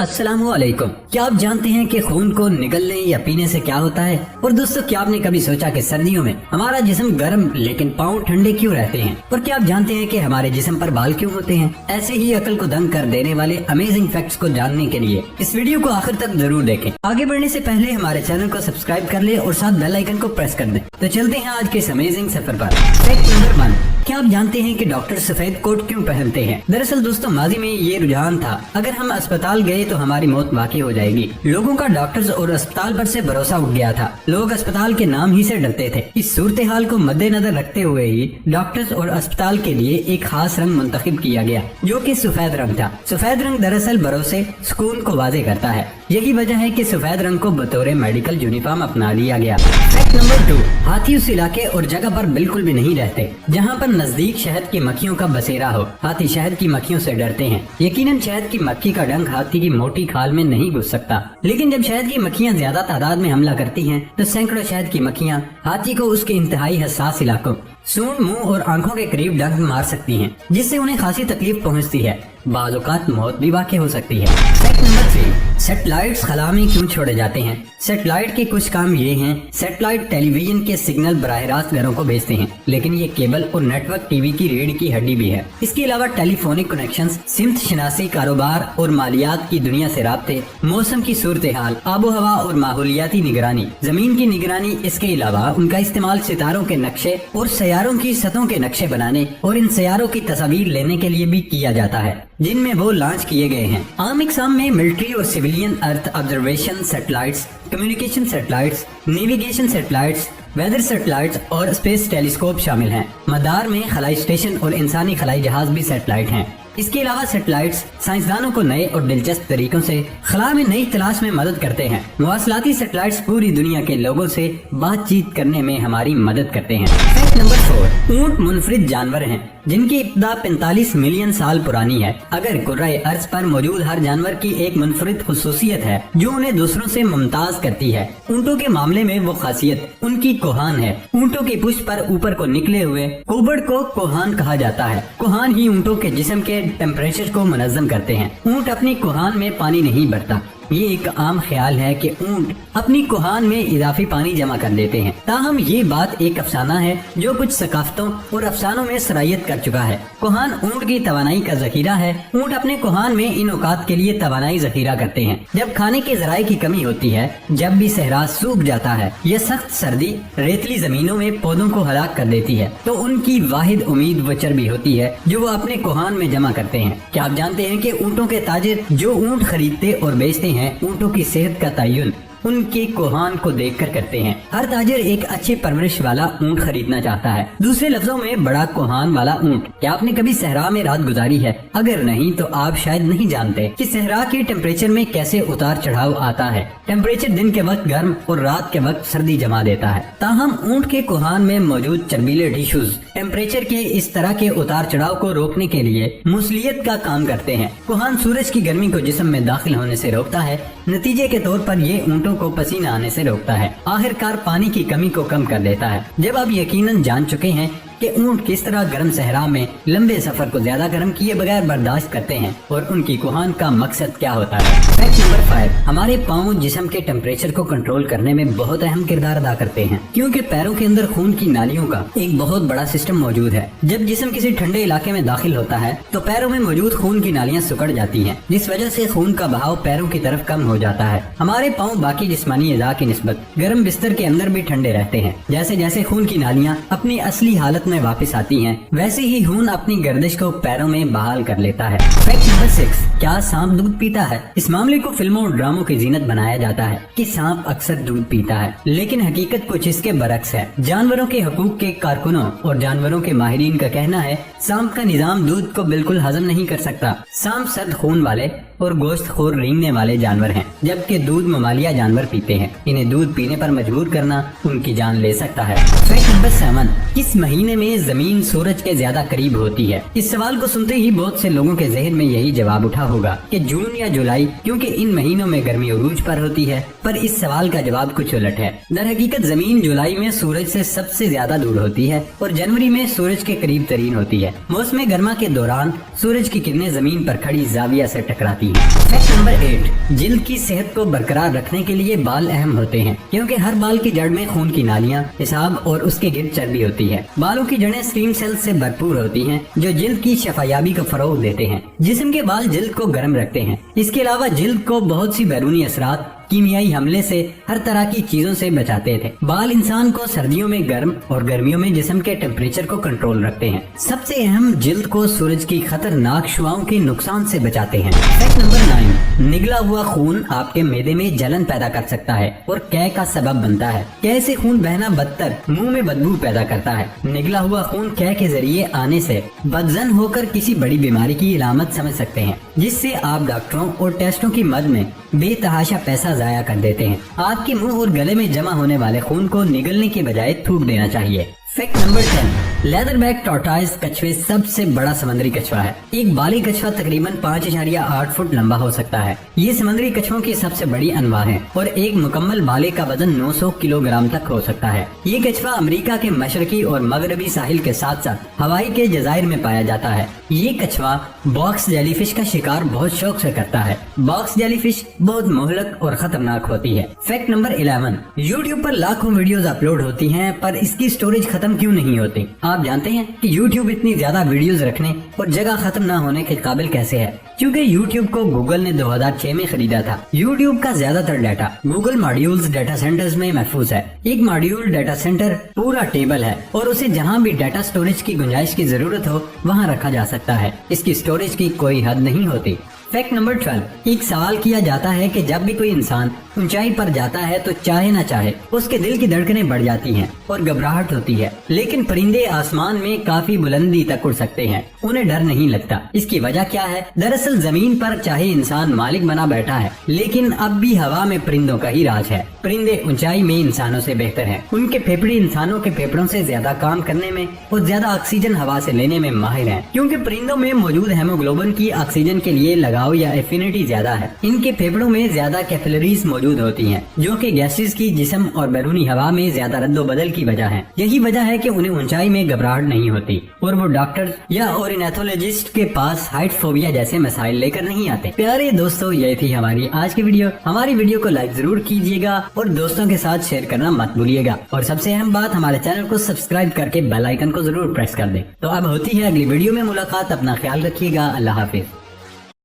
अस्सलामुअलैकुम। क्या आप जानते हैं कि खून को निगलने या पीने से क्या होता है? और दोस्तों, क्या आपने कभी सोचा कि सर्दियों में हमारा जिस्म गर्म लेकिन पाँव ठंडे क्यों रहते हैं? और क्या आप जानते हैं कि हमारे जिस्म पर बाल क्यों होते हैं? ऐसे ही अकल को दंग कर देने वाले अमेजिंग फैक्ट्स को जानने के लिए इस वीडियो को आखिर तक जरूर देखें। आगे बढ़ने से पहले हमारे चैनल को सब्सक्राइब कर ले और साथ बेल आइकन को प्रेस कर दें। तो चलते हैं आज के इस अमेजिंग सफर पर। फैक्ट नंबर 1, क्या आप जानते हैं कि डॉक्टर सफेद कोट क्यों पहनते हैं? दरअसल दोस्तों, माजी में ये रुझान था, अगर हम अस्पताल गए तो हमारी मौत वाकई हो जाएगी। लोगों का डॉक्टर्स और अस्पताल पर से भरोसा उठ गया था। लोग अस्पताल के नाम ही से डरते थे। इस सूरत हाल को मद्देनजर रखते हुए ही डॉक्टर्स और अस्पताल के लिए एक खास रंग मुंतखब किया गया, जो कि सफेद रंग था। सफेद रंग दरअसल भरोसे, सुकून को वाजे करता है। यही वजह है कि सफेद रंग को बतौर मेडिकल यूनिफॉर्म अपना लिया गया। फैक्ट नंबर 2, हाथी उस इलाके और जगह पर बिल्कुल भी नहीं रहते जहाँ पर नजदीक शहद की मक्खियों का बसेरा हो। हाथी शहद की मक्खियों से डरते हैं। यकीनन शहद की मक्खी का डंक हाथी की मोटी खाल में नहीं घुस सकता, लेकिन जब शहद की मक्खियाँ ज्यादा तादाद में हमला करती हैं, तो सैकड़ों शहद की मक्खियाँ हाथी को उसके इंतहाई हसास इलाकों, सूंड, मुंह और आंखों के करीब डंक मार सकती हैं, जिससे उन्हें खासी तकलीफ पहुंचती है। बाज़ औक़ात मौत भी वाक़ई हो सकती है। फैक्ट नंबर 3, सैटेलाइट्स खला में क्यों छोड़े जाते हैं? सैटेलाइट के कुछ काम ये हैं। सैटेलाइट टेलीविजन के सिग्नल बराह रास्त घरों को भेजते हैं, लेकिन ये केबल और नेटवर्क टीवी की रीढ़ की हड्डी भी है। इसके अलावा टेलीफोनिक कनेक्शंस, सिमत शनासी, कारोबार और मालियात की दुनिया से राब्ते, मौसम की सूरत हाल, आबो हवा और माहौलियाती निगरानी, जमीन की निगरानी। इसके अलावा उनका इस्तेमाल सितारों के नक्शे और सैयारों की सतहों के नक्शे बनाने और इन सैयारों की तस्वीर लेने के लिए भी किया जाता है, जिनमें वो लॉन्च किए गए हैं। आम इकसाम में मिलिट्री और civilian earth observation satellites, communication satellites, navigation satellites, weather satellites और स्पेस टेलीस्कोप शामिल हैं। मदार में खलाई स्टेशन और इंसानी खलाई जहाज भी सैटेलाइट हैं। इसके अलावा सैटेलाइट्स साइंसदानों को नए और दिलचस्प तरीकों से खला में नई तलाश में मदद करते हैं। मवासलाती सैटेलाइट्स पूरी दुनिया के लोगों से बातचीत करने में हमारी मदद करते हैं। फैक्ट नंबर 4, ऊंट मुनफरिद जानवर हैं जिनकी इब्तिदा 45 मिलियन साल पुरानी है। अगर कुर्राए अर्ज पर मौजूद हर जानवर की एक मुनफरिद खुसूसियत है जो उन्हें दूसरों से मुमताज करती है। ऊँटों के मामले में वो खासियत उनकी कोहान है। ऊँटों की पुष्ट पर ऊपर को निकले हुए कोबड़ को कोहान कहा जाता है। कोहान ही ऊँटों के जिस्म के टेम्परेचर को मुनज़्ज़म करते हैं। ऊँट अपनी कोहान में पानी नहीं भरता। ये एक आम ख्याल है कि ऊँट अपनी कोहान में इजाफी पानी जमा कर देते हैं। ताहम ये बात एक अफसाना है जो कुछ सकाफतों और अफसानों में सरायत कर चुका है। कोहान ऊँट की तवानाई का जखीरा है। ऊँट अपने कोहान में इन औकात के लिए तवानाई जखीरा करते हैं। जब खाने के ज़राए की कमी होती है, जब भी सहरा सूख जाता है या सख्त सर्दी रेतली जमीनों में पौधों को हलाक कर देती है, तो उनकी वाहिद उम्मीद वो चर्बी होती है जो वो अपने कोहान में जमा करते हैं। क्या आप जानते हैं कि ऊँटों के ताजिर जो ऊँट खरीदते और बेचते हैं, ऊँटों की सेहत का तयन उनके कोहान को देखकर करते हैं। हर ताजिर एक अच्छी परवरिश वाला ऊँट खरीदना चाहता है, दूसरे लफ्जों में बड़ा कोहान वाला ऊँट। क्या आपने कभी सहरा में रात गुजारी है? अगर नहीं तो आप शायद नहीं जानते कि सहरा के टेम्परेचर में कैसे उतार चढ़ाव आता है। टेम्परेचर दिन के वक्त गर्म और रात के वक्त सर्दी जमा देता है। ताहम ऊँट के कोहान में मौजूद चर्बीले टिश्यूज टेम्परेचर के इस तरह के उतार चढ़ाव को रोकने के लिए मुसलियत का काम करते हैं। कोहान सूरज की गर्मी को जिस्म में दाखिल होने से रोकता है। नतीजे के तौर पर ये ऊँटों को पसीना आने से रोकता है। आखिरकार पानी की कमी को कम कर देता है। जब आप यकीनन जान चुके हैं कि ऊँट किस तरह गर्म सहरा में लंबे सफर को ज्यादा गर्म किए बगैर बर्दाश्त करते हैं और उनकी कोहान का मकसद क्या होता है। फैक्ट नंबर 5, हमारे पाँव जिस्म के टेम्परेचर को कंट्रोल करने में बहुत अहम किरदार अदा करते हैं, क्योंकि पैरों के अंदर खून की नालियों का एक बहुत बड़ा सिस्टम मौजूद है। जब जिस्म किसी ठंडे इलाके में दाखिल होता है तो पैरों में मौजूद खून की नालियाँ सिकुड़ जाती हैं, जिस वजह से खून का बहाव पैरों की तरफ कम हो जाता है। हमारे पाँव बाकी जिस्मानी अज़ा की निस्बत गर्म बिस्तर के अंदर भी ठंडे रहते हैं। जैसे जैसे खून की नालियाँ अपनी असली हालत में वापस आती हैं, वैसे ही खून अपनी गर्दिश को पैरों में बहाल कर लेता है। फैक्ट नंबर 6, क्या सांप दूध पीता है? इस मामले को फिल्मों और ड्रामों की जीनत बनाया जाता है कि सांप अक्सर दूध पीता है, लेकिन हकीकत कुछ इसके बरक्स है। जानवरों के हकूक के कारकुनों और जानवरों के माहिरीन का कहना है सांप का निजाम दूध को बिल्कुल हजम नहीं कर सकता। सांप सर्द खून वाले और गोश्त खोर रेंगने वाले जानवर हैं, जबकि दूध ममालिया जानवर पीते हैं। इन्हें दूध पीने पर मजबूर करना उनकी जान ले सकता है। फैक्ट नंबर 7, किस महीने में जमीन सूरज के ज्यादा करीब होती है? इस सवाल को सुनते ही बहुत से लोगों के जहन में यही जवाब उठा होगा कि जून या जुलाई, क्योंकि इन महीनों में गर्मी उरूज पर होती है। पर इस सवाल का जवाब कुछ उलट है। दर हकीकत जमीन जुलाई में सूरज से सबसे ज्यादा दूर होती है और जनवरी में सूरज के करीब तरीन होती है। मौसम गर्मा के दौरान सूरज की किरणें जमीन पर खड़ी जाविया से टकराती हैं। फैक्ट नंबर 8, जिल्द की सेहत को बरकरार रखने के लिए बाल अहम होते हैं, क्योंकि हर बाल की जड़ में खून की नालियां, पेशाब और उसके गिर्द चर्बी होती है। बालों की जड़ें स्टेम सेल्स से भरपूर होती हैं, जो जिल्द की शफायाबी को फरोग देते हैं। जिस्म के बाल जिल्द को गर्म रखते हैं। इसके अलावा जिल्द को बहुत सी बैरूनी असरात, कीमियाई हमले से, हर तरह की चीजों से बचाते थे। बाल इंसान को सर्दियों में गर्म और गर्मियों में जिस्म के टेम्परेचर को कंट्रोल रखते हैं। सबसे अहम, जिल्द को सूरज की खतरनाक शुआओं के नुकसान से बचाते हैं। फैक्ट नंबर 9, निगला हुआ खून आपके मैदे में जलन पैदा कर सकता है और कै का सबब बनता है। कै से खून बहना बदतर मुंह में बदबू पैदा करता है। निगला हुआ खून कै के जरिए आने से बदजन होकर किसी बड़ी बीमारी की इलामत समझ सकते हैं, जिससे आप डॉक्टरों और टेस्टों की मद में बेतहाशा पैसा जाया कर देते हैं। आपके मुंह और गले में जमा होने वाले खून को निगलने के बजाय थूक देना चाहिए। फैक्ट नंबर 10, लेदरबैक टॉर्टॉइस कछुए सबसे बड़ा समुद्री कछुआ है। एक बाली कछुआ तकरीबन 5.8 फुट लंबा हो सकता है। ये समुद्री कछुओं की सबसे बड़ी अनवा है और एक मुकम्मल बाले का वजन 900 किलोग्राम तक हो सकता है। ये कछुआ अमेरिका के मशरकी और मगरबी साहिल के साथ साथ हवाई के जजायर में पाया जाता है। ये कछुआ बॉक्स जेलीफिश का शिकार बहुत शौक से करता है। बॉक्स जेलीफिश बहुत मोहलक और खतरनाक होती है। फैक्ट नंबर 11, यूट्यूब पर लाखों वीडियोस अपलोड होती हैं, पर इसकी स्टोरेज खत्म क्यों नहीं होती? आप जानते हैं कि YouTube इतनी ज्यादा वीडियोस रखने और जगह खत्म ना होने के काबिल कैसे है? क्योंकि YouTube को गूगल ने 2006 में खरीदा था। YouTube का ज्यादातर data Google modules data centres में महफूज है। एक मॉड्यूल डाटा सेंटर पूरा टेबल है और उसे जहां भी डाटा स्टोरेज की गुंजाइश की जरूरत हो वहां रखा जा सकता है। इसकी स्टोरेज की कोई हद नहीं होती। फैक्ट नंबर 12, एक सवाल किया जाता है कि जब भी कोई इंसान ऊंचाई पर जाता है तो चाहे ना चाहे उसके दिल की धड़कनें बढ़ जाती हैं और घबराहट होती है। लेकिन परिंदे आसमान में काफी बुलंदी तक उड़ सकते हैं, उन्हें डर नहीं लगता। इसकी वजह क्या है? दरअसल जमीन पर चाहे इंसान मालिक बना बैठा है, लेकिन अब भी हवा में परिंदों का ही राज है। परिंदे ऊंचाई में इंसानों से बेहतर हैं। उनके फेफड़े इंसानों के फेफड़ों से ज्यादा काम करने में और ज्यादा ऑक्सीजन हवा से लेने में माहिर हैं, क्योंकि परिंदों में मौजूद हेमोग्लोबिन की ऑक्सीजन के लिए लगाव या एफिनिटी ज्यादा है। इनके फेफड़ों में ज्यादा कैपिलरीज मौजूद होती हैं, जो कि गैसेस की जिस्म और बैरूनी हवा में ज्यादा रद्दोबदल की वजह है। यही वजह है कि उन्हें ऊंचाई में घबराहट नहीं होती और वो डॉक्टर या ओरिनेथोलॉजिस्ट के पास हाइट फोबिया जैसे मसाइल लेकर नहीं आते। प्यारे दोस्तों, ये थी हमारी आज की वीडियो। हमारी वीडियो को लाइक जरूर कीजिएगा और दोस्तों के साथ शेयर करना मत भूलिएगा। और सबसे अहम बात, हमारे चैनल को सब्सक्राइब करके बेल आइकन को जरूर प्रेस कर दें। तो अब होती है अगली वीडियो में मुलाकात। अपना ख्याल रखिएगा। अल्लाह हाफिज।